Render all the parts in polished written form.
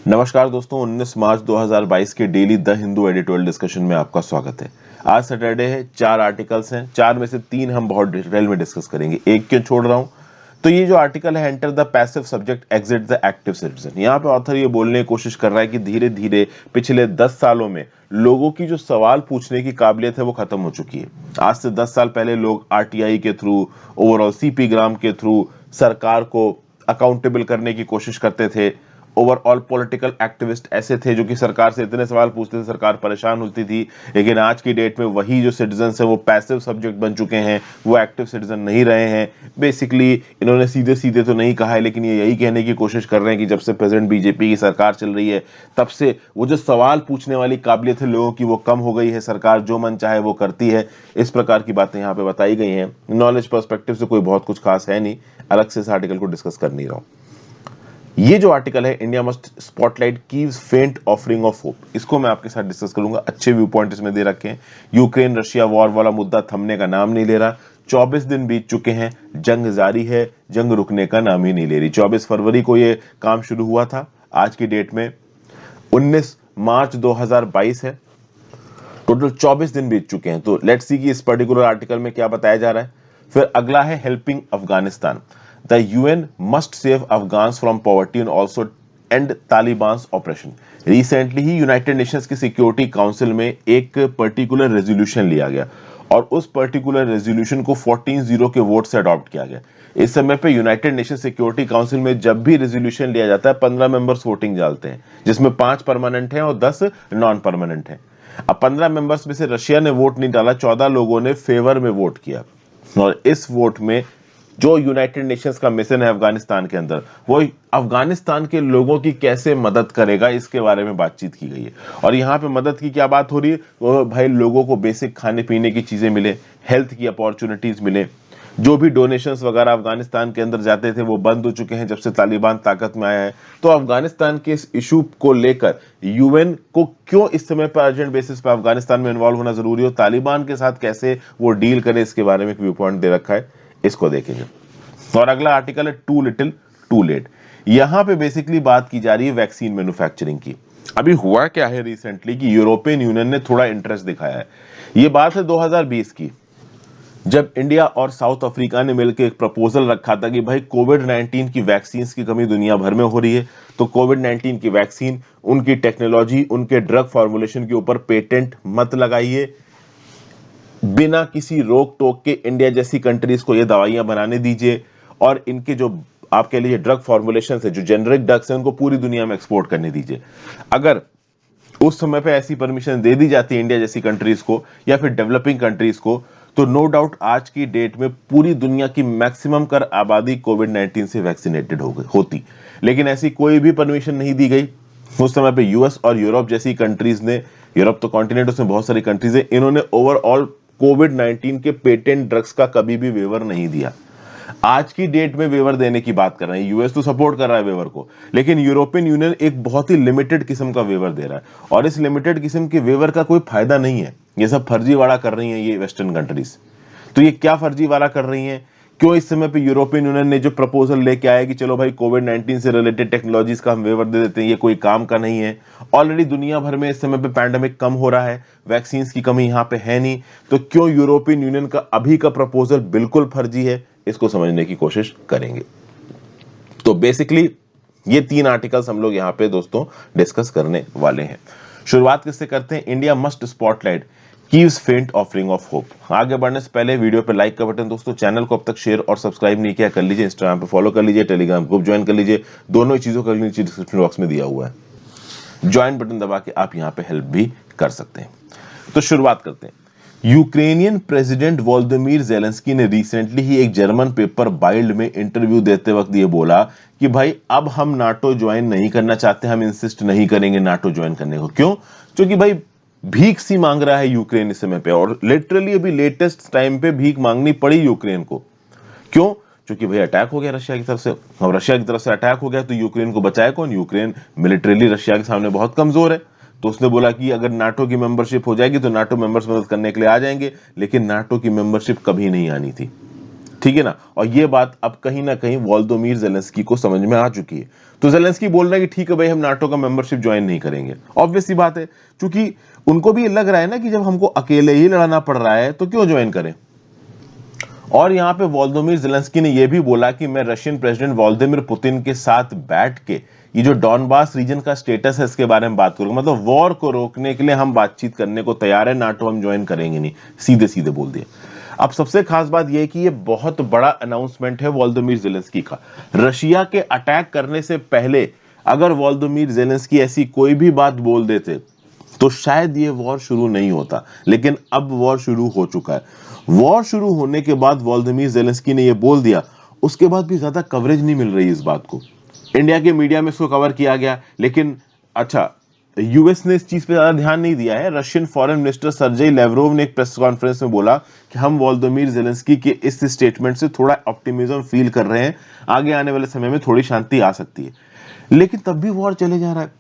नमस्कार दोस्तों, 19 मार्च 2022 के daily the Hindu editorial discussion में आपका स्वागत है। आज सैटरडे है, 4 आर्टिकल्स हैं। 4 में से 3 हम बहुत डिटेल में डिस्कस करेंगे। एक क्यों छोड़ रहा हूं? तो ये जो आर्टिकल है, enter the passive subject exit the active citizen, यहाँ पे ऑथर ये बोलने की कोशिश कर रहा है कि धीरे धीरे पिछले 10 सालों में लोगों की जो सवाल पूछने की काबिलियत है वो खत्म हो चुकी है। आज से 10 साल पहले लोग आरटीआई के थ्रू, ओवरऑल सीपी ग्राम के थ्रू सरकार को अकाउंटेबल करने की कोशिश करते थे। ओवरऑल पॉलिटिकल एक्टिविस्ट ऐसे थे जो कि सरकार से इतने सवाल पूछते थे, सरकार परेशान होती थी। लेकिन आज की डेट में वही जो सिटीजन्स हैं वो पैसिव सब्जेक्ट बन चुके हैं, वो एक्टिव सिटीजन नहीं रहे हैं। बेसिकली इन्होंने सीधे सीधे तो नहीं कहा है, लेकिन ये यही कहने की कोशिश कर रहे हैं कि जब से प्रेजेंट बीजेपी की सरकार चल रही है तब से वो जो सवाल पूछने वाली काबिलियत है लोगों की वो कम हो गई है। सरकार जो मन चाहे वो करती है। इस प्रकार की बातें यहाँ पे बताई गई हैं। नॉलेज पर्सपेक्टिव से कोई बहुत कुछ खास है नहीं, अलग से इस आर्टिकल को डिस्कस कर नहीं रहा हूँ। ये जो आर्टिकल है, इंडिया मस्ट स्पॉटलाइट कीव्स फेंट ऑफरिंग ऑफ होप, इसको मैं आपके साथ डिस्कस करूंगा। अच्छे व्यू पॉइंट इसमें दे रखे हैं। यूक्रेन रशिया वॉर वाला मुद्दा थमने का नाम नहीं ले रहा। 24 दिन बीत चुके हैं, जंग जारी है, जंग रुकने का नाम ही नहीं ले रही। 24 फरवरी को ये काम शुरू हुआ था। आज की डेट में 19 मार्च 2022 है। टोटल 24 दिन बीत चुके हैं। तो लेट्स सी कि इस पर्टिकुलर आर्टिकल में क्या बताया जा रहा है। फिर अगला है helping Afghanistan. The UN must save Afghans from poverty and also end Taliban's operation. Recently ही यूनाइटेड नेशंस की सिक्योरिटी काउंसिल में एक पर्टिकुलर रेजोल्यूशन लिया गया और उस पर्टिकुलर रेजोल्यूशन को 14-0 के वोट से अडॉप्ट किया गया। इस समय पे यूनाइटेड नेशन सिक्योरिटी काउंसिल में जब भी रेजोल्यूशन लिया जाता है 15 मेंबर्स वोटिंग डालते हैं, जिसमें 5 परमानेंट हैं और 10 नॉन परमानेंट हैं। अब 15 मेंबर्स में से रशिया ने वोट नहीं डाला, 14 लोगों ने फेवर में वोट किया। और इस वोट में जो यूनाइटेड नेशंस का मिशन है अफगानिस्तान के अंदर, वो अफगानिस्तान के लोगों की कैसे मदद करेगा इसके बारे में बातचीत की गई है। और यहाँ पे मदद की क्या बात हो रही है? वो भाई लोगों को बेसिक खाने पीने की चीजें मिले, हेल्थ की अपॉर्चुनिटीज मिले। जो भी डोनेशंस वगैरह अफगानिस्तान के अंदर जाते थे वो बंद हो चुके हैं जब से तालिबान ताकत में आया है। तो अफगानिस्तान के इस इशू को लेकर यूएन को क्यों इस समय पर अर्जेंट बेसिस पर अफगानिस्तान में इन्वॉल्व होना जरूरी हो, तालिबान के साथ कैसे वो डील करे, इसके बारे में एक व्यू पॉइंट दे रखा है, इसको देखेंगे। और अगला आर्टिकल है टू लिटिल टू लेट। यहां पे बेसिकली बात की जा रही है वैक्सीन मैन्युफैक्चरिंग की। अभी हुआ क्या है रिसेंटली कि यूरोपियन यूनियन ने थोड़ा इंटरेस्ट दिखाया है। ये बात है 2020 की, जब इंडिया और साउथ अफ्रीका ने मिलकर एक प्रपोजल रखा था कि भाई कोविड-19 की वैक्सीन की कमी दुनिया भर में हो रही है, तो कोविड-19 की वैक्सीन, उनकी टेक्नोलॉजी, उनके ड्रग फॉर्मुलेशन के ऊपर पेटेंट मत लगाइए। बिना किसी रोक टोक के इंडिया जैसी कंट्रीज को ये दवाइयां बनाने दीजिए और इनके जो आप कह लीजिए ड्रग फॉर्मुलेशन है, जो जेनरिक ड्रग्स हैं, उनको पूरी दुनिया में एक्सपोर्ट करने दीजिए। अगर उस समय पे ऐसी परमिशन दे दी जाती है इंडिया जैसी कंट्रीज को या फिर डेवलपिंग कंट्रीज को, तो नो डाउट आज की डेट में पूरी दुनिया की मैक्सिमम कर आबादी कोविड-19 से वैक्सीनेटेड होती। लेकिन ऐसी कोई भी परमिशन नहीं दी गई। उस समय पे यूएस और यूरोप जैसी कंट्रीज ने, यूरोप तो कॉन्टिनेंट, उसमें बहुत सारी कंट्रीज है, इन्होंने ओवरऑल कोविड-19 के पेटेंट ड्रग्स का कभी भी वेवर नहीं दिया। आज की डेट में वेवर देने की बात कर रहे हैं। यूएस तो सपोर्ट कर रहा है वेवर को, लेकिन यूरोपियन यूनियन एक बहुत ही लिमिटेड किस्म का वेवर दे रहा है और इस लिमिटेड किस्म के वेवर का कोई फायदा नहीं है। ये सब फर्जीवाड़ा कर रही हैं ये वेस्टर्न कंट्रीज। तो ये क्या फर्जीवाड़ा कर रही हैं? क्यों इस समय पे यूरोपियन यूनियन ने जो प्रपोजल लेके आया कि चलो भाई कोविड-19 से रिलेटेड टेक्नोलॉजीज का हम वेवर दे देते हैं, ये कोई काम का नहीं है। ऑलरेडी दुनिया भर में इस समय पे पैंडेमिक कम हो रहा है, वैक्सीन की कमी यहाँ पे है नहीं, तो क्यों यूरोपियन यूनियन का अभी का प्रपोजल बिल्कुल फर्जी है, इसको समझने की कोशिश करेंगे। तो बेसिकली ये 3 आर्टिकल्स हम लोग यहाँ पे दोस्तों डिस्कस करने वाले हैं। शुरुआत किससे करते हैं? इंडिया मस्ट स्पॉटलाइट कीव्स फेंट ऑफरिंग ऑफ होप। आगे बढ़ने से पहले वीडियो पे लाइक का बटन, दोस्तों चैनल को अब तक शेयर और सब्सक्राइब नहीं किया कर लीजिए, इंस्टाग्राम पे फॉलो कर लीजिए, टेलीग्राम ग्रुप ज्वाइन कर लीजिए, दोनों ही चीजों का नीचे डिस्क्रिप्शन बॉक्स में दिया हुआ है। ज्वाइन बटन दबा के आप यहाँ पे हेल्प भी कर सकते हैं। तो शुरुआत करते हैं। यूक्रेनियन प्रेसिडेंट वोलोदिमीर ज़ेलेंस्की ने रिसेंटली ही एक जर्मन पेपर बाइल्ड में इंटरव्यू देते वक्त ये बोला कि भाई अब हम नाटो ज्वाइन नहीं करना चाहते, हम इंसिस्ट नहीं करेंगे नाटो ज्वाइन करने को। क्यों? क्योंकि भाई भीख सी मांग रहा है यूक्रेन इस समय पे, और लिटरली अभी लेटेस्ट टाइम पे भीख मांगनी पड़ी यूक्रेन को। क्यों? क्योंकि भाई अटैक हो गया रशिया की तरफ से। अब रशिया की तरफ से अटैक हो गया तो यूक्रेन को बचाए कौन? यूक्रेन मिलिटरीली रशिया के सामने बहुत कमजोर है। तो उसने बोला कि अगर नाटो की मेंबरशिप हो जाएगी तो नाटो मेंबर्स मदद करने के लिए आ जाएंगे, लेकिन नाटो की मेंबरशिप कभी नहीं आनी थी। ठीक है ना। और ये बात अब कहीं ना कहीं वोलोदिमीर ज़ेलेंस्की को समझ में आ चुकी है। तो ज़ेलेंस्की बोल रहा है कि ठीक है भाई, हम नाटो का मेंबरशिप ज्वाइन नहीं करेंगे। ऑब्वियस सी बात है, क्योंकि उनको भी लग रहा है ना कि जब हमको अकेले ही लड़ना पड़ रहा है तो क्यों ज्वाइन करें। और यहाँ पे वोलोदिमीर ज़ेलेंस्की ने यह भी बोला कि मैं रशियन प्रेसिडेंट व्लादिमीर पुतिन के साथ बैठ के ये जो डॉनबास रीजन का स्टेटस है इसके बारे में बात करूंगा। मतलब वॉर को रोकने के लिए हम बातचीत करने को तैयार है, नाटो हम ज्वाइन करेंगे नहीं, सीधे सीधे बोल दिया। अब सबसे खास बात यह है कि ये बहुत बड़ा अनाउंसमेंट है वोलोदिमीर ज़ेलेंस्की का। रशिया के अटैक करने से पहले अगर वोलोदिमीर ज़ेलेंस्की ऐसी कोई भी बात बोल देते तो शायद ये वॉर शुरू नहीं होता, लेकिन अब वॉर शुरू हो चुका है। वॉर शुरू होने के बाद वोलोदिमीर ज़ेलेंस्की ने ये बोल दिया, उसके बाद भी ज्यादा कवरेज नहीं मिल रही इस बात को। इंडिया के मीडिया में इसको कवर किया गया, लेकिन अच्छा, यूएस ने इस चीज पे ज्यादा ध्यान नहीं दिया है। Russian foreign minister Sergei Lavrov ने एक प्रेस कॉन्फ्रेंस में बोला कि हम वोलोदिमीर ज़ेलेंस्की के इस स्टेटमेंट से थोड़ा ऑप्टिमिज्म फील कर रहे हैं, आगे आने वाले समय में थोड़ी शांति आ सकती है। लेकिन तब भी वॉर चले जा रहा है।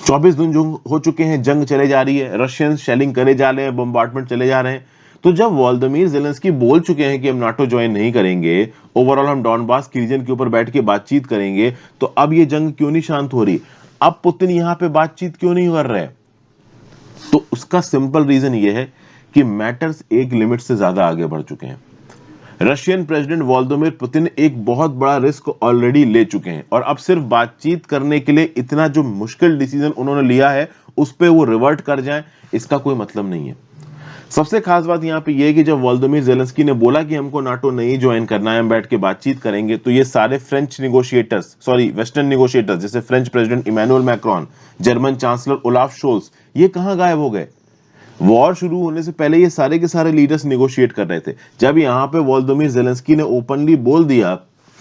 24 दिन जो हो चुके हैं, जंग चले जा रही है, रशियन शेलिंग करे जा रहे हैं, बम्बार्डमेंट चले जा रहे हैं। तो जब वोलोदिमीर ज़ेलेंस्की बोल चुके हैं कि हम नाटो ज्वाइन नहीं करेंगे, ओवरऑल हम डॉनबास की रीजन के ऊपर बैठ के बातचीत करेंगे, तो अब ये जंग क्यों नहीं शांत हो रही? अब पुतिन यहां पे बातचीत क्यों नहीं कर रहे? तो उसका सिंपल रीजन ये है कि मैटर्स एक लिमिट से ज्यादा आगे बढ़ चुके हैं। रशियन प्रेसिडेंट व्लादिमीर पुतिन एक बहुत बड़ा रिस्क ऑलरेडी ले चुके हैं, और अब सिर्फ बातचीत करने के लिए इतना जो मुश्किल डिसीजन उन्होंने लिया है उस पे वो रिवर्ट कर जाएं, इसका कोई मतलब नहीं है। सबसे खास बात यहाँ पे ये है कि जब वोलोदिमीर ज़ेलेंस्की ने बोला कि हमको नाटो नहीं ज्वाइन करना है, हम बैठ के बातचीत करेंगे, तो ये सारे French negotiators, sorry western negotiators, जैसे French president Emmanuel Macron, German chancellor Olaf Scholz, ये कहाँ गायब हो गए? वॉर शुरू होने से पहले ये सारे के सारे लीडर्स निगोशिएट कर रहे थे। जब यहाँ पे वोलोदिमीर ज़ेलेंस्की ने ओपनली बोल दिया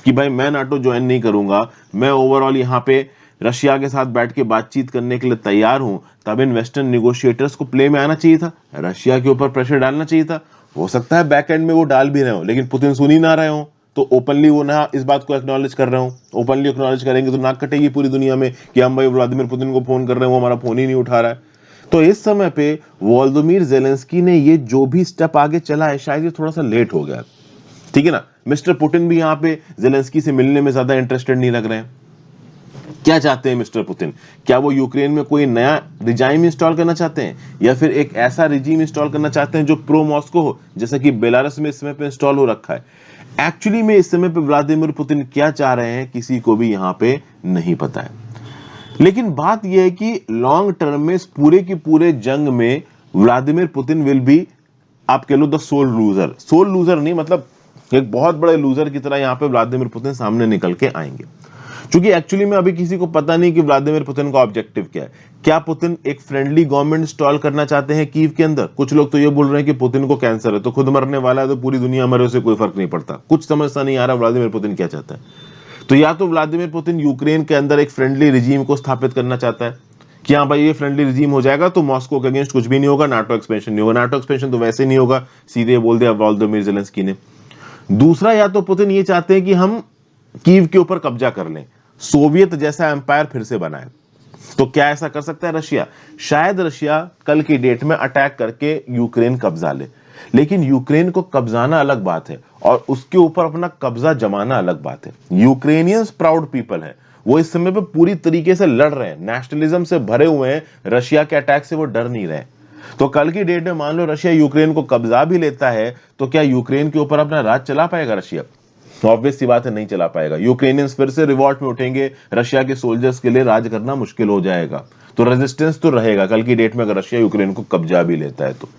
कि भाई मैं नाटो ज्वाइन नहीं करूंगा, मैं ओवरऑल यहाँ पे रशिया के साथ बैठ के बातचीत करने के लिए तैयार हूं, तब इन वेस्टर्न निगोशिएटर्स को प्ले में आना चाहिए था, रशिया के ऊपर प्रेशर डालना चाहिए था। हो सकता है बैक एंड में वो डाल भी रहे हो, लेकिन पुतिन सुन ही ना रहे हो, तो ओपनली वो ना इस बात को एक्नॉलेज कर रहे हो। ओपनली एक्नॉलेज करेंगे तो नाक कटेगी पूरी दुनिया में कि हम भाई व्लादिमीर पुतिन को फोन कर रहे हैं, वो हमारा फोन ही नहीं उठा रहा है। तो इस समय पे वोलोदिमीर ज़ेलेंस्की ने ये जो भी स्टेप आगे चला है, शायद ये थोड़ा सा लेट हो गया, ठीक है ना। मिस्टर पुतिन भी यहाँ पे ज़ेलेंस्की से मिलने में ज्यादा इंटरेस्टेड नहीं लग रहे हैं। क्या चाहते हैं मिस्टर पुतिन? क्या वो यूक्रेन में कोई नया रिजाइम इंस्टॉल करना चाहते हैं, या फिर एक ऐसा रिजीम इंस्टॉल करना चाहते हैं जो प्रो मॉस्को हो, जैसा कि बेलारूस में इस समय पे इंस्टॉल हो रखा है? एक्चुअली में इस समय पे व्लादिमीर पुतिन क्या चाह रहे हैं, किसी को भी यहाँ पे नहीं पता है। लेकिन बात यह है कि लॉन्ग टर्म में इस पूरे की पूरे जंग में व्लादिमीर पुतिन विल बी, आप कह लो the sole loser. Sole loser नहीं, मतलब एक बहुत बड़े लूजर की तरह यहाँ पे व्लादिमीर पुतिन सामने निकल के आएंगे। क्योंकि एक्चुअली में अभी किसी को पता नहीं कि व्लादिमीर पुतिन का ऑब्जेक्टिव क्या है। क्या पुतिन एक फ्रेंडली गवर्नमेंट इंस्टॉल करना चाहते हैं कीव के अंदर? कुछ लोग तो ये बोल रहे हैं कि पुतिन को कैंसर है, तो खुद मरने वाला है, तो पूरी दुनिया मरे, उसे कोई फर्क नहीं पड़ता। कुछ समझता नहीं आ रहा व्लादिमीर पुतिन क्या चाहता है। तो या तो व्लादिमीर पुतिन यूक्रेन के अंदर एक फ्रेंडली रिजीम को स्थापित करना चाहता है कि हाँ भाई ये फ्रेंडली रिजीम हो जाएगा तो मॉस्को के अगेंस्ट कुछ भी नहीं होगा, नाटो एक्सपेंशन नहीं होगा। नाटो एक्सपेंशन तो वैसे नहीं होगा, सीधे बोल दिया वोलोदिमीर ज़ेलेंस्की ने। दूसरा, या तो पुतिन ये चाहते हैं कि हम कीव के ऊपर कब्जा कर लें, सोवियत जैसा एम्पायर फिर से बनाए। तो क्या ऐसा कर सकता है रशिया? शायद रशिया कल की डेट में अटैक करके यूक्रेन कब्जा ले, लेकिन यूक्रेन को कब्जाना अलग बात है और उसके ऊपर अपना कब्जा जमाना अलग बात है। यूक्रेनियंस प्राउड पीपल है, वो इस समय पे पूरी तरीके से लड़ रहे हैं, नेशनलिज्म से भरे हुए हैं, रशिया के अटैक से वो डर नहीं रहे। तो कल की डेट में मान लो रशिया यूक्रेन को कब्जा भी लेता है, तो क्या यूक्रेन के ऊपर अपना राज चला पाएगा रशिया? ऑब्वियस सी बात है, नहीं चला पाएगा। यूक्रेनियंस फिर से रिवॉल्ट में उठेंगे, रशिया के सोल्जर्स के लिए राज करना मुश्किल हो जाएगा। तो रेजिस्टेंस तो रहेगा कल की डेट में अगर रशिया यूक्रेन को कब्जा भी लेता है तो।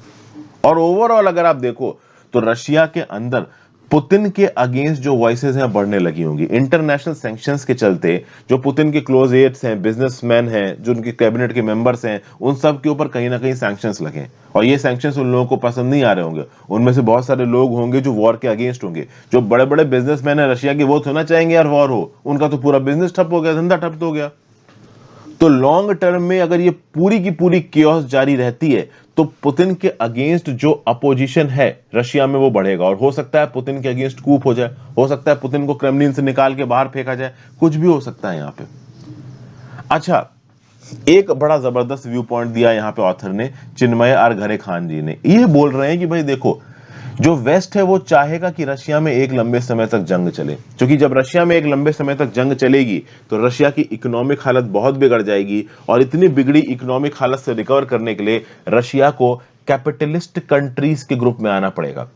और ओवरऑल अगर आप देखो तो रशिया के अंदर पुतिन के अगेंस्ट जो वॉइसेस हैं बढ़ने लगी होंगी। इंटरनेशनल सैंक्शंस के चलते जो पुतिन के क्लोज एड्स हैं, बिजनेसमैन हैं, जो उनके कैबिनेट के मेंबर्स हैं, उन सब के ऊपर कहीं ना कहीं सैंक्शंस लगे, और ये सैंक्शंस उन लोगों को पसंद नहीं आ रहे होंगे। उनमें से बहुत सारे लोग होंगे जो वॉर के अगेंस्ट होंगे। जो बड़े बड़े बिजनेसमैन है रशिया के, वो थोड़ा चाहेंगे यार वॉर हो, उनका तो पूरा बिजनेस ठप हो गया, धंधा ठप हो गया। तो लॉन्ग टर्म में अगर ये पूरी की पूरी केओस जारी रहती है तो पुतिन के अगेंस्ट जो अपोजिशन है रशिया में वो बढ़ेगा, और हो सकता है पुतिन के अगेंस्ट कूप हो जाए, हो सकता है पुतिन को क्रेमलिन से निकाल के बाहर फेंका जाए, कुछ भी हो सकता है यहाँ पे। अच्छा, एक बड़ा जबरदस्त व्यू पॉइंट दिया यहाँ पे ऑथर ने, चिन्मय आर घरे खान जी ने। ये बोल रहे हैं कि भाई देखो, जो वेस्ट है वो चाहेगा कि रशिया में एक लंबे समय तक जंग चले, क्योंकि जब रशिया में एक लंबे समय तक जंग चलेगी तो रशिया की इकोनॉमिक हालत बहुत बिगड़ जाएगी, और इतनी बिगड़ी इकोनॉमिक हालत से रिकवर करने के लिए रशिया को कैपिटलिस्ट कंट्रीज के ग्रुप में आना पड़ेगा,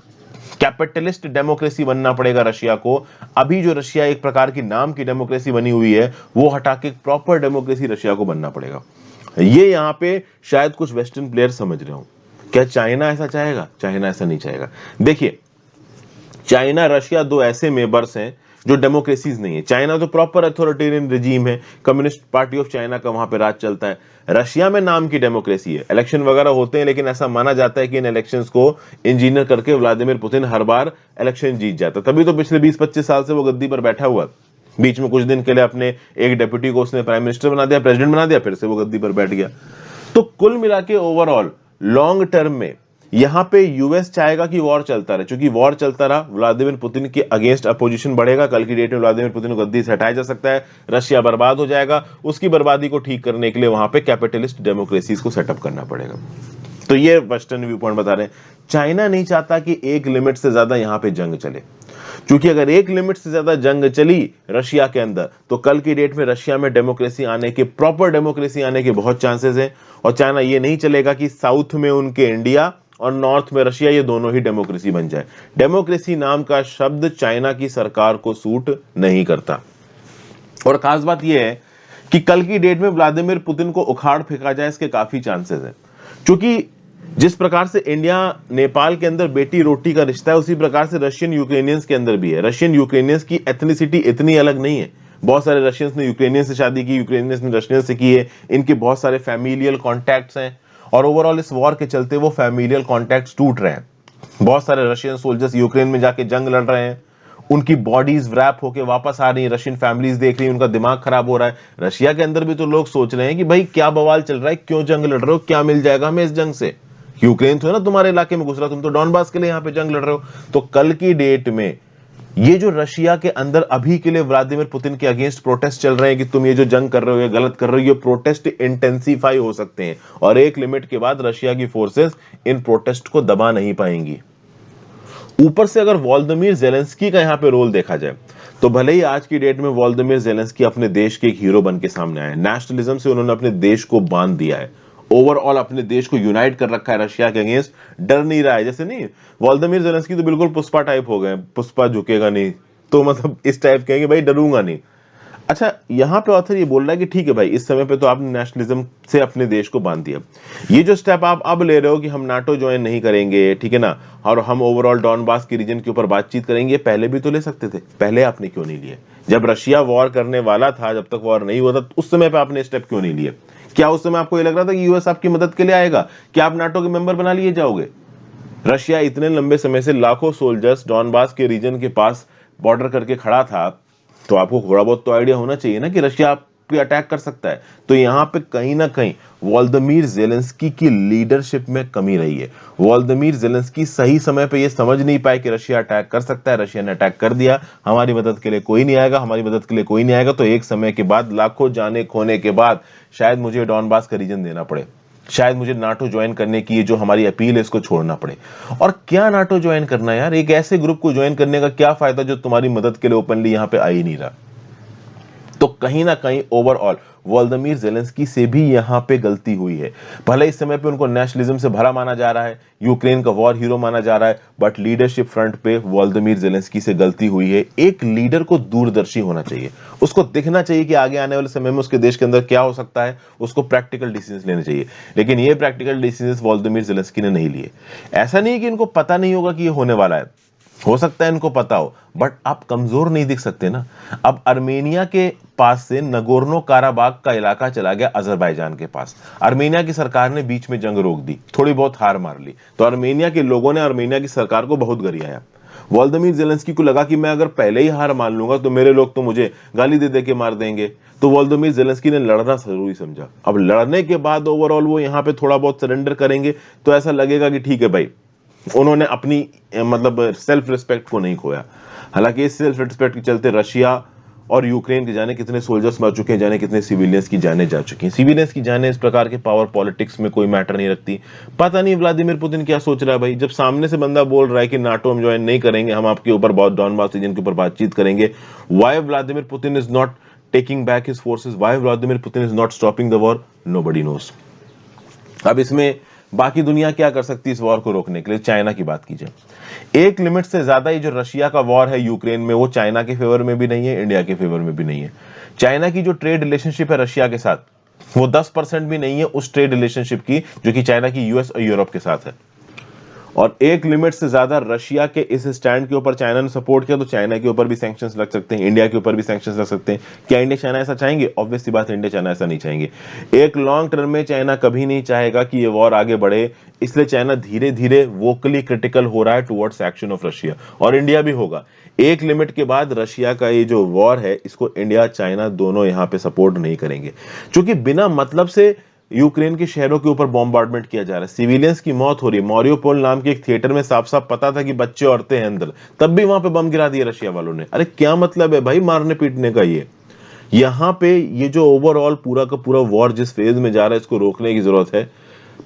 कैपिटलिस्ट डेमोक्रेसी बनना पड़ेगा रशिया को। अभी जो रशिया एक प्रकार की नाम की डेमोक्रेसी बनी हुई है वो हटा के प्रॉपर डेमोक्रेसी रशिया को बनना पड़ेगा। ये यहां पे शायद कुछ वेस्टर्न प्लेयर समझ रहे हो। क्या चाइना ऐसा चाहेगा? चाइना ऐसा नहीं चाहेगा। देखिए, चाइना रशिया दो ऐसे मेंबर्स हैं जो डेमोक्रेसीज नहीं है। चाइना तो प्रॉपर अथॉरिटेरियन रिजीम है, कम्युनिस्ट पार्टी ऑफ चाइना का वहां पे राज चलता है। रशिया में नाम की डेमोक्रेसी है, इलेक्शन वगैरह होते हैं, लेकिन ऐसा माना जाता है कि इन इलेक्शंस को इंजीनियर करके व्लादिमीर पुतिन हर बार इलेक्शन जीत जाता है। तभी तो पिछले 20-25 साल से वो गद्दी पर बैठा हुआ। बीच में कुछ दिन के लिए अपने एक डेप्यूटी को उसने प्राइम मिनिस्टर बना दिया, प्रेसिडेंट बना दिया, फिर से वो गद्दी पर बैठ गया। तो कुल मिला के ओवरऑल लॉन्ग टर्म में यहां पे यूएस चाहेगा कि वॉर चलता रहे, क्योंकि वॉर चलता रहा व्लादिमीर पुतिन के अगेंस्ट अपोजिशन बढ़ेगा। कल की डेट में व्लादिमीर पुतिन को गद्दी से हटाया जा सकता है, रशिया बर्बाद हो जाएगा। उसकी बर्बादी को ठीक करने के लिए वहां पे कैपिटलिस्ट डेमोक्रेसीज को सेटअप करना पड़ेगा। तो ये वेस्टर्न व्यू पॉइंट बता रहे हैं। चाइना नहीं चाहता कि एक लिमिट से ज्यादा यहां पे जंग चले, क्योंकि अगर एक लिमिट से ज्यादा जंग चली रशिया के अंदर तो कल की डेट में रशिया में डेमोक्रेसी आने के, प्रॉपर डेमोक्रेसी आने के बहुत चांसेस हैं। और चाइना ये नहीं चलेगा कि साउथ में उनके इंडिया और नॉर्थ में रशिया ये दोनों ही डेमोक्रेसी बन जाए। डेमोक्रेसी नाम का शब्द चाइना की सरकार को सूट नहीं करता। और खास बात यह है कि कल की डेट में व्लादिमीर पुतिन को उखाड़ फेंका जाए, इसके काफी चांसेस हैं, क्योंकि जिस प्रकार से इंडिया नेपाल के अंदर बेटी रोटी का रिश्ता है, उसी प्रकार से रशियन यूक्रेनियंस के अंदर भी है। रशियन यूक्रेनियंस की एथनिसिटी इतनी अलग नहीं है। बहुत सारे रशियंस ने यूक्रेनियन से शादी की, यूक्रेनियंस ने रशियन से की है। इनके बहुत सारे फैमिलियल कॉन्टैक्ट्स हैं, और ओवरऑल इस वॉर के चलते वो फैमिलियल कॉन्टैक्ट्स टूट रहे हैं। बहुत सारे रशियन सोल्जर्स यूक्रेन में जाके जंग लड़ रहे हैं, उनकी बॉडीज रैप होके वापस आ रही है, रशियन फैमिलीज देख रही हैं, उनका दिमाग खराब हो रहा है। रशिया के अंदर भी तो लोग सोच रहे हैं कि भाई क्या बवाल चल रहा है, क्यों जंग लड़ रहे हो, क्या मिल जाएगा हमें इस जंग से। यूक्रेन तो है ना तुम्हारे इलाके में घुस रहा, तुम तो डॉनबास के लिए यहाँ पे जंग लड़ रहे हो। तो कल की डेट में ये जो रशिया के अंदर अभी के लिए व्लादिमीर पुतिन के अगेंस्ट प्रोटेस्ट चल रहे हैं कि तुम ये जो जंग कर रहे हो ये गलत कर रहे हो, ये प्रोटेस्ट इंटेंसिफाई हो सकते हैं, और एक लिमिट के बाद रशिया की फोर्सेस इन प्रोटेस्ट को दबा नहीं पाएंगी। ऊपर से अगर वोलोदिमीर ज़ेलेंस्की का यहां पे रोल देखा जाए तो भले ही आज की डेट में वोलोदिमीर ज़ेलेंस्की अपने देश के एक हीरो बन के सामने आए, नेशनलिज्म से उन्होंने अपने देश को बांध दिया है, ओवरऑल अपने देश को यूनाइट कर रखा है रशिया के अगेंस्ट, डर नहीं रहा है। जैसे नहीं, वोलोदिमीर ज़ेलेंस्की तो बिल्कुल पुष्पा टाइप हो गए, पुष्पा झुकेगा नहीं, तो मतलब इस टाइप के कि भाई डरूंगा नहीं। अच्छा, यहां पे ऑथर ये बोल रहा है कि ठीक है भाई, इस समय पे तो आपने नेशनलिज्म से अपने देश को बांध दिया, ये जो स्टेप आप अब ले रहे हो कि हम नाटो ज्वाइन नहीं करेंगे, ठीक है ना, और हम ओवरऑल डॉनबास के रीजन के ऊपर बातचीत करेंगे, पहले भी तो ले सकते थे, पहले आपने क्यों नहीं लिए? जब रशिया वॉर करने वाला था, जब तक वॉर नहीं हुआ था, उस समय पे आपने स्टेप क्यों नहीं लिए? क्या उस समय आपको ये लग रहा था कि यूएस आपकी मदद के लिए आएगा, क्या आप नाटो के मेंबर बना लिए जाओगे? रशिया इतने लंबे समय से लाखों सोल्जर्स डॉनबास के रीजन के पास बॉर्डर करके खड़ा था, तो आपको थोड़ा बहुत तो आइडिया होना चाहिए ना कि रशिया आप पे अटैक कर सकता है। तो यहां पे कहीं ना कहीं वोलोदिमीर ज़ेलेंस्की की लीडरशिप में कमी रही है। वोलोदिमीर ज़ेलेंस्की सही समय पे ये समझ नहीं पाए कि रशिया अटैक कर सकता है, रशिया ने अटैक कर दिया, हमारी मदद के लिए कोई नहीं आएगा, हमारी मदद के लिए कोई नहीं आएगा, तो एक समय के बाद, लाखों जाने खोने के बाद, शायद मुझे डॉनबास का रीजन देना पड़े, शायद मुझे नाटो ज्वाइन करने की जो हमारी अपील है इसको छोड़ना पड़े। और क्या नाटो ज्वाइन करना यार, एक ऐसे ग्रुप को ज्वाइन करने का क्या फायदा जो तुम्हारी मदद के लिए ओपनली यहां पे आ ही नहीं रहा। तो कहीं ना कहीं ओवरऑल वोलोदिमीर ज़ेलेंस्की से भी यहां पे गलती हुई है। भले इस समय पे उनको नेशनलिज्म से भरा माना जा रहा है, यूक्रेन का वॉर हीरो माना जा रहा है, बट लीडरशिप फ्रंट पे वोलोदिमीर ज़ेलेंस्की से गलती हुई है। एक लीडर को दूरदर्शी होना चाहिए, उसको दिखना चाहिए कि आगे आने वाले समय में उसके देश के अंदर क्या हो सकता है, उसको प्रैक्टिकल डिसीजन लेने चाहिए। लेकिन ये प्रैक्टिकल डिसीजन वोलोदिमीर ज़ेलेंस्की ने नहीं लिए। ऐसा नहीं है कि इनको पता नहीं होगा कि ये होने वाला है, हो सकता है इनको पता हो, बट आप कमजोर नहीं दिख सकते ना। अब आर्मेनिया के पास से नगोर्नो काराबाग का इलाका चला गया अजरबैजान के पास। आर्मेनिया की सरकार ने बीच में जंग रोक दी, थोड़ी बहुत हार मार ली, तो आर्मेनिया के लोगों ने आर्मेनिया की सरकार को बहुत गरियाया। वोलोदिमीर ज़ेलेंस्की को लगा कि मैं अगर पहले ही हार मान लूंगा तो मेरे लोग तो मुझे गाली दे दे के मार देंगे, तो वोलोदिमीर ज़ेलेंस्की ने लड़ना जरूरी समझा। अब लड़ने के बाद ओवरऑल वो यहाँ पे थोड़ा बहुत सरेंडर करेंगे तो ऐसा लगेगा कि ठीक है भाई, उन्होंने अपनी मतलब सेल्फ रिस्पेक्ट को नहीं खोया। हालांकि इस सेल्फ रिस्पेक्ट के चलते रशिया और यूक्रेन के जाने कितने सोल्जर्स मर चुके हैं, जाने कितने सिविलियंस की जानें जा चुकी हैं। सिविलियंस की जानें इस प्रकार के पावर पॉलिटिक्स में कोई मैटर नहीं रखती। पता नहीं व्लादिमीर पुतिन क्या सोच रहा है भाई, जब सामने से बंदा बोल रहा है कि नाटो हम ज्वाइन नहीं करेंगे, हम आपके ऊपर बहुत डॉनबास रीजन के ऊपर बातचीत करेंगे। Why Vladimir Putin is not taking back his forces, why Vladimir Putin is not stopping the war, nobody nose. अब इसमें बाकी दुनिया क्या कर सकती है इस वॉर को रोकने के लिए? चाइना की बात कीजिए। एक लिमिट से ज्यादा ही जो रशिया का वॉर है यूक्रेन में, वो चाइना के फेवर में भी नहीं है, इंडिया के फेवर में भी नहीं है। चाइना की जो ट्रेड रिलेशनशिप है रशिया के साथ, वो 10% भी नहीं है उस ट्रेड रिलेशनशिप की जो कि चाइना की यूएस और यूरोप के साथ है। और एक लिमिट से ज्यादा रशिया के इस स्टैंड के ऊपर चाइना ने सपोर्ट किया, तो चाइना के ऊपर भी सैंक्शंस लग सकते हैं, इंडिया के ऊपर भी सैंक्शंस लग सकते हैं। क्या इंडिया चाइना ऐसा चाहेंगे? ऑब्वियस सी बात है, इंडिया चाइना ऐसा नहीं चाहेंगे। एक लॉन्ग टर्म में चाइना कभी नहीं चाहेगा कि ये वॉर आगे बढ़े, इसलिए चाइना धीरे धीरे वोकली क्रिटिकल हो रहा है टुवर्ड्स एक्शन ऑफ रशिया, और इंडिया भी होगा। एक लिमिट के बाद रशिया का ये जो वॉर है, इसको इंडिया चाइना दोनों यहां पे सपोर्ट नहीं करेंगे, क्योंकि बिना मतलब से यूक्रेन के शहरों के ऊपर बॉम्बार्डमेंट किया जा रहा है, सिविलियंस की मौत हो रही है। मारियोपोल नाम के एक थिएटर में साफ साफ पता था कि बच्चे औरतें हैं अंदर, तब भी वहां पे बम गिरा दिया रशिया वालों ने। अरे क्या मतलब है भाई मारने पीटने का? ये यहाँ पे ये जो ओवरऑल पूरा का पूरा वॉर जिस फेज में जा रहा है, इसको रोकने की जरूरत है।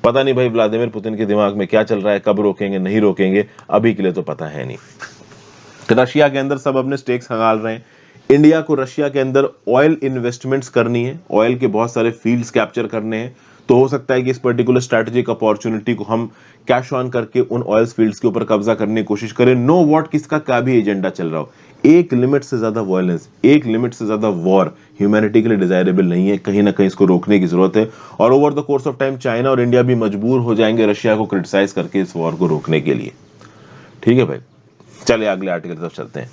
पता नहीं भाई व्लादिमीर पुतिन के दिमाग में क्या चल रहा है, कब रोकेंगे नहीं रोकेंगे, अभी के लिए तो पता है नहीं। रशिया के अंदर सब अपने स्टेक्स खंगाल रहे हैं। इंडिया को रशिया के अंदर ऑयल इन्वेस्टमेंट्स करनी है, ऑयल के बहुत सारे फील्ड्स कैप्चर करने हैं। तो हो सकता है कि इस पर्टिकुलर स्ट्रैटेजिक अपॉर्चुनिटी को हम कैश ऑन करके उन ऑयल फील्ड्स के ऊपर कब्जा करने की कोशिश करें। नो वॉट किसका क्या भी एजेंडा चल रहा हो, एक लिमिट से ज्यादा वायलेंस, एक लिमिट से ज्यादा वॉर ह्यूमैनिटी के लिए डिजायरेबल नहीं है। कहीं ना कहीं इसको रोकने की जरूरत है, और over the course of time China और इंडिया भी मजबूर हो जाएंगे रशिया को क्रिटिसाइज करके इस वॉर को रोकने के लिए। ठीक है भाई, चलिए अगले आर्टिकल की तरफ चलते हैं।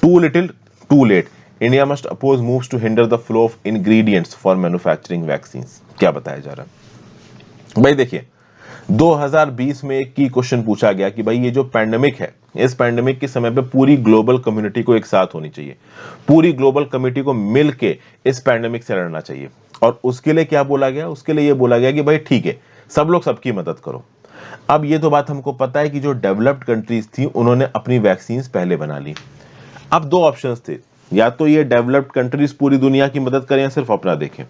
Too little too late, India must oppose moves to hinder the flow of ingredients for manufacturing vaccines. क्या बताया जा रहा है भाई? देखिए 2020 में एक की क्वेश्चन पूछा गया कि भाई ये जो पैंडेमिक है, इस पैंडेमिक के समय पे पूरी ग्लोबल कम्युनिटी को एक साथ होनी चाहिए, पूरी ग्लोबल कम्युनिटी को मिलके इस पैंडेमिक से लड़ना चाहिए। और उसके लिए क्या बोला गया? उसके लिए ये बोला गया कि भाई ठीक है, सब लोग सबकी मदद करो। अब ये तो बात हमको पता है कि जो डेवलप्ड कंट्रीज थी उन्होंने अपनी वैक्सीन्स पहले बना ली। अब दो ऑप्शंस थे, या तो ये डेवलप्ड कंट्रीज पूरी दुनिया की मदद करें या सिर्फ अपना देखें।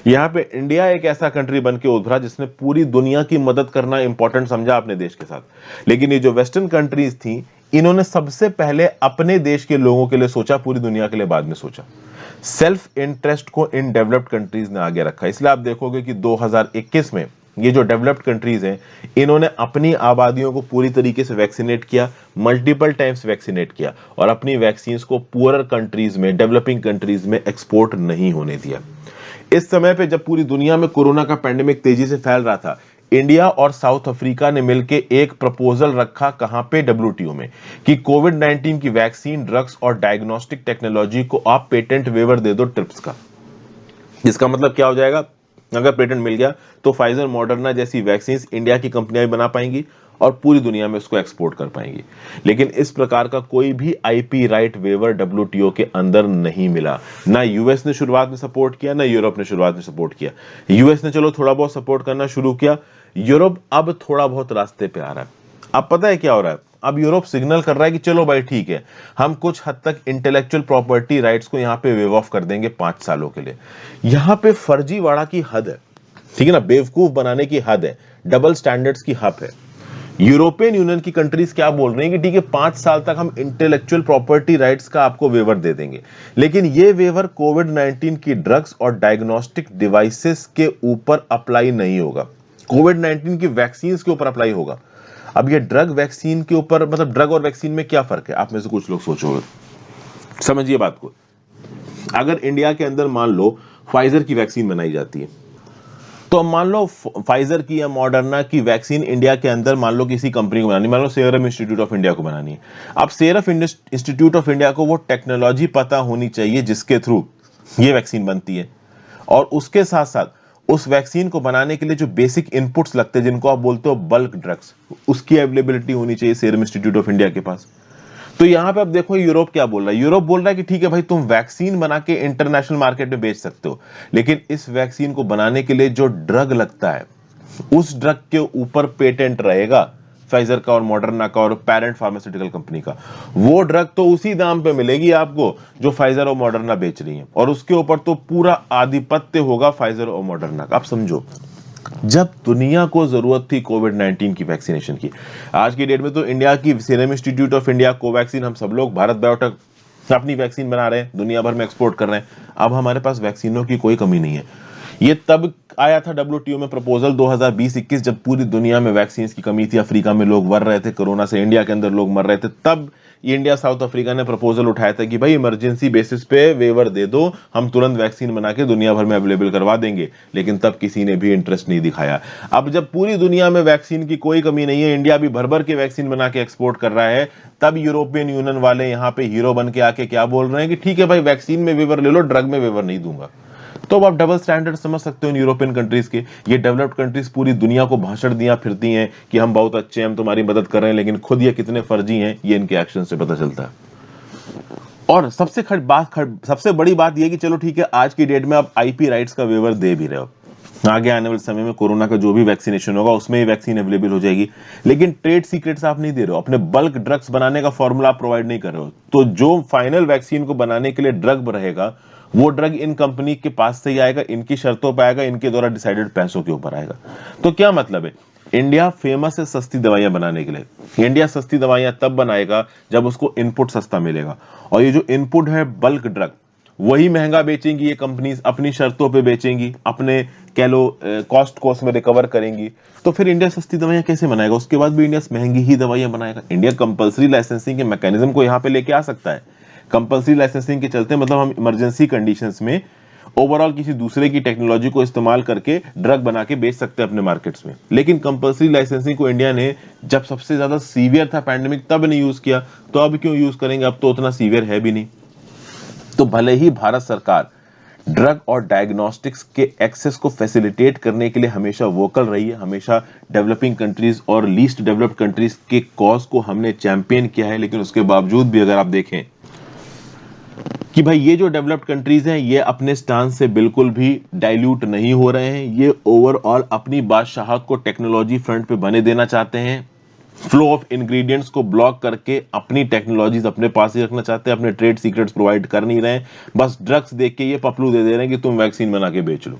यहां पे इंडिया एक ऐसा कंट्री बन के उभरा जिसने पूरी दुनिया की मदद करना इंपॉर्टेंट समझा अपने देश के साथ। लेकिन ये जो वेस्टर्न कंट्रीज थी, इन्होंने सबसे पहले अपने देश के लोगों के लिए सोचा, पूरी दुनिया के लिए बाद में सोचा। सेल्फ इंटरेस्ट को इन डेवलप्ड कंट्रीज ने आगे रखा। इसलिए आप देखोगे कि 2021 में ये जो डेवलप्ड कंट्रीज हैं, इन्होंने अपनी आबादियों को पूरी तरीके से वैक्सीनेट किया, मल्टीपल टाइम्स वैक्सीनेट किया, और अपनी वैक्सीन्स को पुअर कंट्रीज में, डेवलपिंग कंट्रीज में एक्सपोर्ट नहीं होने दिया। इस समय पे जब पूरी दुनिया में कोरोना का पैंडेमिक तेजी से फैल रहा था, इंडिया और साउथ अफ्रीका ने मिलकर एक प्रपोजल रखा, कहां पे? डब्ल्यूटीओ में, कि कोविड-19 की वैक्सीन, ड्रग्स और डायग्नोस्टिक टेक्नोलॉजी को आप पेटेंट वेवर दे दो ट्रिप्स का। जिसका मतलब क्या हो जाएगा? अगर पेटेंट मिल गया तो फाइजर, मॉडर्ना जैसी वैक्सीन इंडिया की कंपनियां भी बना पाएंगी और पूरी दुनिया में उसको एक्सपोर्ट कर पाएंगी। लेकिन इस प्रकार का कोई भी आईपी राइट वेवर डब्ल्यूटीओ के अंदर नहीं मिला। ना यूएस ने शुरुआत में सपोर्ट किया, ना यूरोप ने शुरुआत में सपोर्ट किया। यूएस ने चलो थोड़ा बहुत सपोर्ट करना शुरू किया, यूरोप अब थोड़ा बहुत रास्ते पे आ रहा है। अब पता है क्या हो रहा है? अब यूरोप सिग्नल कर रहा है कि चलो भाई ठीक है, हम कुछ हद तक इंटेलेक्चुअल प्रॉपर्टी राइट्स को यहां पे वेव ऑफ कर देंगे 5 सालों के लिए। यहां पे फर्जीवाड़ा की हद है, ठीक है ना, बेवकूफ बनाने की हद है, डबल स्टैंडर्ड्स की हद है। यूरोपियन यूनियन की कंट्रीज क्या बोल रही हैं कि ठीक है 5 साल तक हम इंटेलेक्चुअल प्रॉपर्टी राइट्स का आपको वेवर दे देंगे, लेकिन ये वेवर कोविड-19 की ड्रग्स और डायग्नोस्टिक डिवाइसेस के ऊपर अप्लाई नहीं होगा, कोविड-19 की वैक्सीन के ऊपर अप्लाई होगा। अब ये ड्रग वैक्सीन के ऊपर, मतलब ड्रग और वैक्सीन में क्या फर्क है, आप में से कुछ लोग सोचोगे। समझिए बात को, अगर इंडिया के अंदर मान लो फाइजर की वैक्सीन बनाई जाती है, तो मान लो फाइजर की या मॉडर्ना की वैक्सीन इंडिया के अंदर मान लो किसी कंपनी को बनानी, मान लो सीरम इंस्टीट्यूट ऑफ इंडिया को बनानी है। अब सीरम इंस्टीट्यूट ऑफ इंडिया को वो टेक्नोलॉजी पता होनी चाहिए जिसके थ्रू ये वैक्सीन बनती है, और उसके साथ साथ उस वैक्सीन को बनाने के लिए जो बेसिक इनपुट्स लगते हैं, जिनको आप बोलते हो बल्क ड्रग्स, उसकी अवेलेबिलिटी होनी चाहिए सीरम इंस्टीट्यूट ऑफ इंडिया के पास। तो यहां पे अब देखो यूरोप क्या बोल रहा है। यूरोप बोल रहा है कि ठीक है भाई, तुम वैक्सीन बना के इंटरनेशनल मार्केट में बेच सकते हो, लेकिन इस वैक्सीन को बनाने के लिए जो ड्रग लगता है, उस ड्रग के ऊपर पेटेंट रहेगा, फाइजर का और मॉडर्ना का और पेरेंट फार्मास्यूटिकल कंपनी का, वो ड्रग तो उसी दाम पे मिलेगी आपको जो फाइजर और मॉडर्ना बेच रही है, और उसके ऊपर तो पूरा आधिपत्य होगा फाइजर और मॉडर्ना का। आप समझो, जब दुनिया को जरूरत थी कोविड-19 की वैक्सीनेशन की, आज की डेट में तो इंडिया की serum institute of India, Covaxin, हम सब लोग, भारत बायोटेक अपनी वैक्सीन बना रहे हैं, दुनिया भर में एक्सपोर्ट कर रहे हैं। अब हमारे पास वैक्सीनों की कोई कमी नहीं है। ये तब आया था डब्ल्यूटीओ में प्रपोजल 2020-21, जब पूरी दुनिया में वैक्सीन की कमी थी, अफ्रीका में लोग मर रहे थे कोरोना से, इंडिया के अंदर लोग मर रहे थे, तब इंडिया साउथ अफ्रीका ने प्रपोजल उठाया था कि भाई इमरजेंसी बेसिस पे वेवर दे दो, हम तुरंत वैक्सीन बना के दुनिया भर में अवेलेबल करवा देंगे। लेकिन तब किसी ने भी इंटरेस्ट नहीं दिखाया। अब जब पूरी दुनिया में वैक्सीन की कोई कमी नहीं है, इंडिया भी भर भर के वैक्सीन बना के एक्सपोर्ट कर रहा है, तब यूरोपियन यूनियन वाले यहाँ पे हीरो बन के आके क्या बोल रहे हैं कि ठीक है भाई वैक्सीन में वेवर ले लो, ड्रग में वेवर नहीं दूंगा। तो अब आप डबल स्टैंडर्ड समझ सकते हो इन यूरोपियन कंट्रीज के। ये डेवलप्ड कंट्रीज पूरी दुनिया को भाषण दिया फिरती हैं कि हम बहुत अच्छे हैं, हम तुम्हारी मदद कर रहे हैं, लेकिन खुद ये कितने फर्जी हैं ये इनके एक्शन से पता चलता है। और सबसे बड़ी बात ये कि चलो ठीक है, आज की डेट में आप आईपी राइट्स का वेवर दे भी रहे हो, आगे आने वाले समय में कोरोना का जो भी वैक्सीनेशन होगा उसमें ही वैक्सीन अवेलेबल हो जाएगी, लेकिन ट्रेड सीक्रेट्स आप नहीं दे रहे हो, अपने बल्क ड्रग्स बनाने का फॉर्मूला आप प्रोवाइड नहीं कर रहे हो। तो जो फाइनल वैक्सीन को बनाने के लिए ड्रग रहेगा, वो ड्रग इन कंपनी के पास से ही आएगा, इनकी शर्तों पर आएगा, इनके द्वारा डिसाइडेड पैसों के ऊपर आएगा। तो क्या मतलब है, इंडिया फेमस है सस्ती दवाइयां बनाने के लिए। इंडिया सस्ती दवाइयां तब बनाएगा जब उसको इनपुट सस्ता मिलेगा, और ये जो इनपुट है बल्क ड्रग, वही महंगा बेचेंगी ये कंपनीज, अपनी शर्तों पे बेचेंगी, अपने कह लो कॉस्ट को उसमें रिकवर करेंगी। तो फिर इंडिया सस्ती दवाइयां कैसे बनाएगा? उसके बाद भी इंडिया महंगी ही दवाइयां बनाएगा। इंडिया कंपल्सरी लाइसेंसिंग के मैकेनिज्म को यहाँ पे लेके आ सकता है। कंपल्सरी लाइसेंसिंग के चलते मतलब हम इमरजेंसी कंडीशंस में ओवरऑल किसी दूसरे की टेक्नोलॉजी को इस्तेमाल करके ड्रग बना के बेच सकते हैं अपने मार्केट्स में। लेकिन कंपल्सरी लाइसेंसिंग को इंडिया ने जब सबसे ज्यादा सीवियर था पैंडेमिक तब नहीं यूज किया, तो अब क्यों यूज करेंगे? अब तो उतना सीवियर है भी नहीं। तो भले ही भारत सरकार ड्रग और डायग्नोस्टिक्स के एक्सेस को फैसिलिटेट करने के लिए हमेशा वोकल रही है, हमेशा डेवलपिंग कंट्रीज और लीस्ट डेवलप्ड कंट्रीज के कॉज को हमने चैंपियन किया है, लेकिन उसके बावजूद भी अगर आप देखें कि भाई ये जो डेवलप्ड कंट्रीज हैं ये अपने स्टांस से बिल्कुल भी डाइल्यूट नहीं हो रहे हैं, ये ओवरऑल अपनी बादशाहत को टेक्नोलॉजी फ्रंट पे बने देना चाहते हैं, फ्लो ऑफ इंग्रेडिएंट्स को ब्लॉक करके अपनी टेक्नोलॉजीज अपने पास ही रखना चाहते हैं, अपने ट्रेड सीक्रेट्स प्रोवाइड कर नहीं रहे हैं, बस ड्रग्स देख के ये पपलू दे दे रहे हैं कि तुम वैक्सीन बना के बेच लो।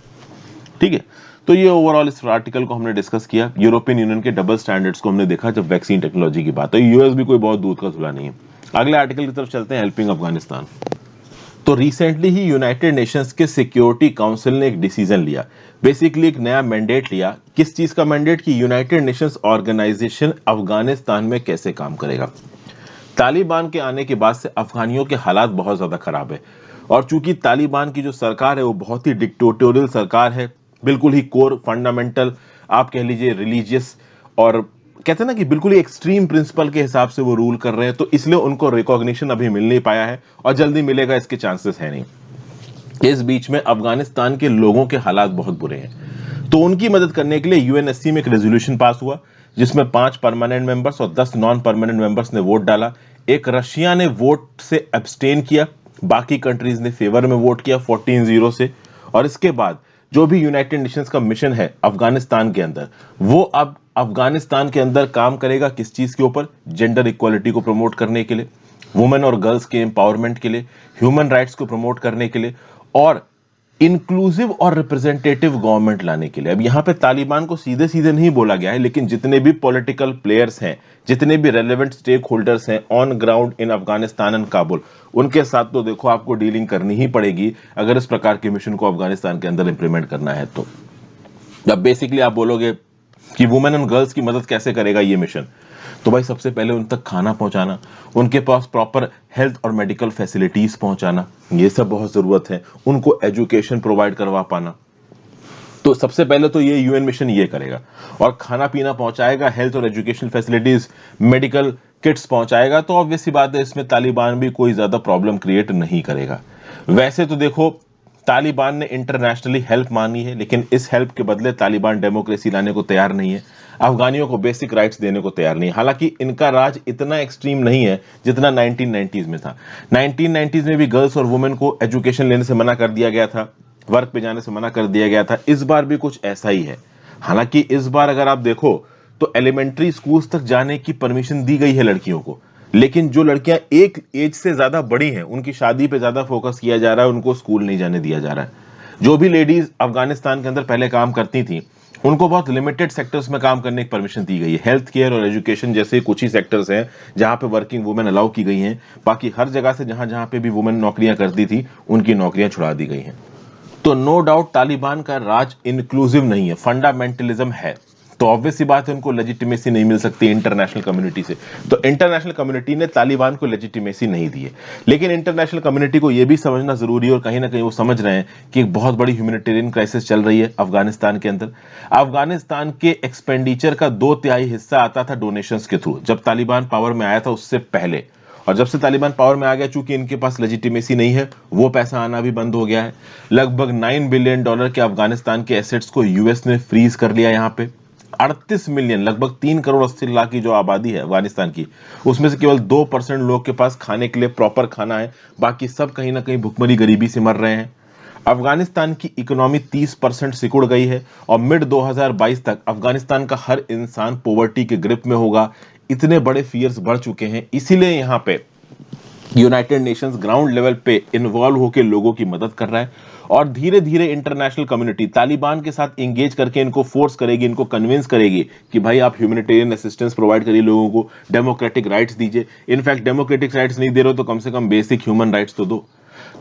ठीक है, तो ये ओवरऑल इस आर्टिकल को हमने डिस्कस किया। यूरोपियन यूनियन के डबल स्टैंडर्ड्स को हमने देखा जब वैक्सीन टेक्नोलॉजी की बात है। यूएस भी कोई बहुत दूध का धुला नहीं है। अगले आर्टिकल की तरफ चलते हैं, हेल्पिंग अफगानिस्तान। तो रिसेंटली ही यूनाइटेड नेशंस के सिक्योरिटी काउंसिल ने एक डिसीजन लिया, बेसिकली एक नया मैंडेट लिया। किस चीज का मैंडेट? कि यूनाइटेड नेशंस ऑर्गेनाइजेशन अफगानिस्तान में कैसे काम करेगा। तालिबान के आने के बाद से अफगानियों के हालात बहुत ज्यादा खराब है, और चूंकि तालिबान की जो सरकार है वो बहुत ही डिक्टेटोरियल सरकार है, बिल्कुल ही कोर फंडामेंटल आप कह लीजिए रिलीजियस, और कहते हैं ना कि बिल्कुल ही एक्सट्रीम प्रिंसिपल के हिसाब से वो रूल कर रहे हैं, तो इसलिए उनको रिकॉग्निशन अभी मिल नहीं पाया है, और जल्दी मिलेगा इसके चांसेस है नहीं। इस बीच में अफगानिस्तान के लोगों के हालात बहुत बुरे हैं, तो उनकी मदद करने के लिए यूएनएससी में एक रेजोल्यूशन पास हुआ जिसमें 5 परमानेंट मेंबर्स और 10 नॉन परमानेंट मेंबर्स ने वोट डाला। एक रशिया ने वोट से एब्सटेन किया, बाकी कंट्रीज ने फेवर में वोट किया 14-0 से। और इसके बाद जो भी यूनाइटेड नेशंस का मिशन है अफगानिस्तान के अंदर, वो अब अफगानिस्तान के अंदर काम करेगा किस चीज के ऊपर? जेंडर इक्वालिटी को प्रमोट करने के लिए, वुमेन और गर्ल्स के एम्पावरमेंट के लिए, ह्यूमन राइट्स को प्रमोट करने के लिए, और इंक्लूसिव और रिप्रेजेंटेटिव गवर्नमेंट लाने के लिए। अब यहां पे तालिबान को सीधे सीधे नहीं बोला गया है, लेकिन जितने भी पॉलिटिकल प्लेयर्स हैं, जितने भी रेलेवेंट स्टेक होल्डर्स हैं on ground in Afghanistan and Kabul, उनके साथ तो देखो आपको डीलिंग करनी ही पड़ेगी अगर इस प्रकार के मिशन को अफगानिस्तान के अंदर इंप्लीमेंट करना है। तो अब बेसिकली आप बोलोगे कि वुमेन एंड गर्ल्स की मदद कैसे करेगा ये मिशन? तो भाई सबसे पहले उन तक खाना पहुंचाना, उनके पास प्रॉपर हेल्थ और मेडिकल फैसिलिटीज पहुंचाना, ये सब बहुत जरूरत है। उनको एजुकेशन प्रोवाइड करवा पाना, तो सबसे पहले तो ये यूएन मिशन ये करेगा, और खाना पीना पहुंचाएगा, हेल्थ और एजुकेशन फैसिलिटीज, मेडिकल किट्स पहुंचाएगा। तो ऑब्वियस सी बात है इसमें तालिबान भी कोई ज्यादा प्रॉब्लम क्रिएट नहीं करेगा। वैसे तो देखो तालिबान ने इंटरनेशनली हेल्प मांगी है, लेकिन इस हेल्प के बदले तालिबान डेमोक्रेसी लाने को तैयार नहीं है, अफगानियों को बेसिक राइट्स देने को तैयार नहीं है। हालांकि इनका राज इतना एक्सट्रीम नहीं है जितना 1990s में था। 1990s में भी गर्ल्स और वुमेन को एजुकेशन लेने से मना कर दिया गया था, वर्क पे जाने से मना कर दिया गया था। इस बार भी कुछ ऐसा ही है। हालांकि इस बार अगर आप देखो तो एलिमेंट्री स्कूल्स तक जाने की परमिशन दी गई है लड़कियों को, लेकिन जो लड़कियां एक एज से ज्यादा बड़ी हैं उनकी शादी पे ज्यादा फोकस किया जा रहा है, उनको स्कूल नहीं जाने दिया जा रहा है। जो भी लेडीज अफगानिस्तान के अंदर पहले काम करती थी उनको बहुत लिमिटेड सेक्टर्स में काम करने की परमिशन दी गई है। हेल्थ केयर और एजुकेशन जैसे कुछ ही सेक्टर्स हैं जहां पे वर्किंग वुमेन अलाउ की गई हैं, बाकी हर जगह से जहां जहां पे भी वुमेन नौकरियां करती थी उनकी नौकरियां छुड़ा दी गई हैं। तो नो डाउट तालिबान का राज इंक्लूसिव नहीं है, फंडामेंटलिज्म है। तो ऑब्वियस सी बात है उनको लेजिटिमेसी नहीं मिल सकती इंटरनेशनल कम्युनिटी से। तो इंटरनेशनल कम्युनिटी ने तालिबान को लेजिटिमेसी नहीं दी है। लेकिन इंटरनेशनल कम्युनिटी को यह भी समझना जरूरी है, और कहीं ना कहीं वो समझ रहे हैं कि एक बहुत बड़ी ह्यूमैनिटेरियन क्राइसिस चल रही है अफगानिस्तान के अंदर। अफगानिस्तान के एक्सपेंडिचर का 2/3 हिस्सा आता था डोनेशंस के थ्रू, जब तालिबान पावर में आया था उससे पहले। और जब से तालिबान पावर में आ गया, चूंकि इनके पास लेजिटिमेसी नहीं है, वो पैसा आना भी बंद हो गया है। लगभग $9 बिलियन के अफगानिस्तान के एसेट्स को यूएस ने फ्रीज कर लिया। यहाँ पे 38 मिलियन, लगभग 3 करोड़ 80 लाख की जो आबादी है अफगानिस्तान की, उसमें से केवल 2% लोग के पास खाने के लिए प्रॉपर खाना है, बाकी सब कहीं ना कहीं भुखमरी गरीबी से मर रहे हैं। अफगानिस्तान की इकोनॉमी 30% सिकुड़ गई है, और मिड 2022 तक अफगानिस्तान का हर इंसान पॉवर्टी के ग्रिप में होगा। इतने बड़े फियर्स बढ़ चुके हैं, इसीलिए यहाँ पे यूनाइटेड नेशंस ग्राउंड लेवल पे इन्वॉल्व होकर लोगों की मदद कर रहा है। और धीरे धीरे इंटरनेशनल कम्युनिटी तालिबान के साथ इंगेज करके इनको फोर्स करेगी, इनको कन्विंस करेगी कि भाई आप ह्यूमैनिटेरियन असिस्टेंस प्रोवाइड करिए, लोगों को डेमोक्रेटिक राइट्स दीजिए। इनफैक्ट डेमोक्रेटिक राइट्स नहीं दे रहे हो तो कम से कम बेसिक ह्यूमन राइट्स तो दो।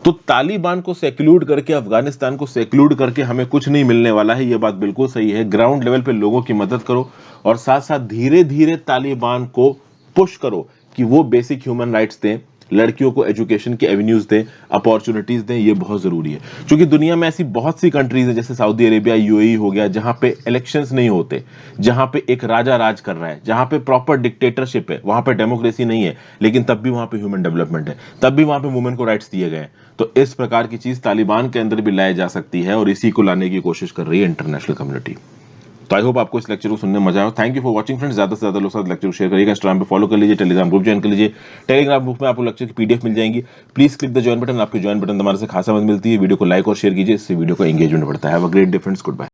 तो तालिबान को सेक्लूड करके, अफगानिस्तान को सेक्लूड करके हमें कुछ नहीं मिलने वाला है, ये बात बिल्कुल सही है। ग्राउंड लेवल पे लोगों की मदद करो, और साथ साथ धीरे धीरे तालिबान को पुश करो कि वो बेसिक ह्यूमन राइट्स दें, लड़कियों को एजुकेशन के एवेन्यूज दें, अपॉर्चुनिटीज दें। ये बहुत जरूरी है, क्योंकि दुनिया में ऐसी बहुत सी कंट्रीज है, जैसे सऊदी अरेबिया, यूएई हो गया, जहां पे इलेक्शंस नहीं होते, जहां पे एक राजा राज कर रहा है, जहां पे प्रॉपर डिक्टेटरशिप है, वहां पे डेमोक्रेसी नहीं है, लेकिन तब भी वहां पे ह्यूमन डेवलपमेंट है, तब भी वहां पे वुमेन को राइट्स दिए गए हैं। तो इस प्रकार की चीज तालिबान के अंदर भी लाई जा सकती है, और इसी को लाने की कोशिश कर रही है इंटरनेशनल कम्युनिटी। तो आई होप आपको इस लेक्चर को सुनने में मजा आया। Thank you for watching friends. ज्यादा से ज्यादा लोग साथ लेक्चर को शेयर करिएगा, इंस्टाग्राम पे फॉलो कर लीजिए, टेलीग्राम ग्रुप ज्वाइन कर लीजिए। टेलीग्राम ग्रुप में आपको लेक्चर की पीडीएफ मिल जाएंगी। Please click the join button, आपकी ज्वाइन बटन हमारे से खासा मदद मिलती है। वीडियो को लाइक और शेयर कीजिए, इससे वीडियो को एंगेजमेंट बढ़ता है। Have a great day friends, good bye.